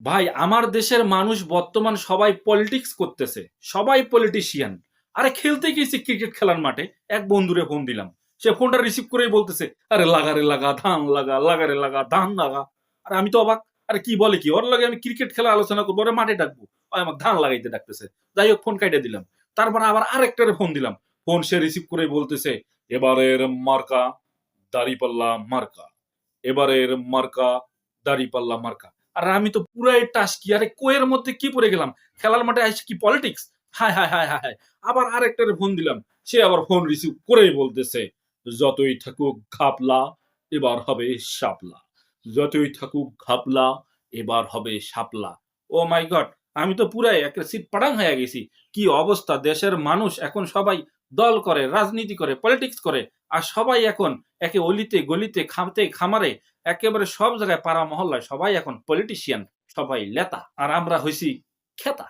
ভাই আমার দেশের মানুষ বর্তমান সবাই পলিটিক্স করতেছে, সবাই পলিটিশিয়ান। আরে খেলতে গেছি ক্রিকেট খেলার মাঠে, এক বন্ধুরে ফোন দিলাম, সে ফোনটা রিসিভ করেই বলতেছে, আরে লাগা রে লাগা ধান লাগা, লাগা রে লাগা ধান লাগা। আর আমি তো অবাক, আরে কি বলে, কি ওর লাগে আমি ক্রিকেট খেলা আলোচনা করবো, ওরে মাঠে ডাকবো, ও আমাকে ধান লাগাইতে ডাকতেছে। যাই হোক ফোন কাইটে দিলাম। তারপর আবার আরেকটারে ফোন দিলাম, ফোন সে রিসিভ করে বলতেছে, এবারের মার্কা দাড়িপাল্লা মার্কা, এবারের মার্কা দাড়িপাল্লা মার্কা। আর আমি তো পুরাই টাসকি, আরে কোয়ের মধ্যে কি পড়ে গেলাম, খেলার মাঠে আসি কি পলিটিক্স। হায় হায় হায় হায় হায়। আবার আরেকটারে ফোন দিলাম, সে আবার ফোন রিসিভ করেই বলতেছে, যতই থাকুক ঘাপলা এবার হবে শাপলা, যতই থাকুক ঘাপলা এবার হবে শাপলা। ও মাই গড, আমি তো পুরাই একটা সিট পাড়াং হয়ে গেছি। কি অবস্থা, দেশের মানুষ এখন সবাই দল করে, রাজনীতি করে, পলিটিক্স করে। আর সবাই এখন একে অলিতে গলিতে খামতে খামারে একেবারে সব জায়গায় পাড়া মহল্লায় সবাই এখন পলিটিশিয়ান, সবাই লেতা, আর আমরা হইছি খেতা।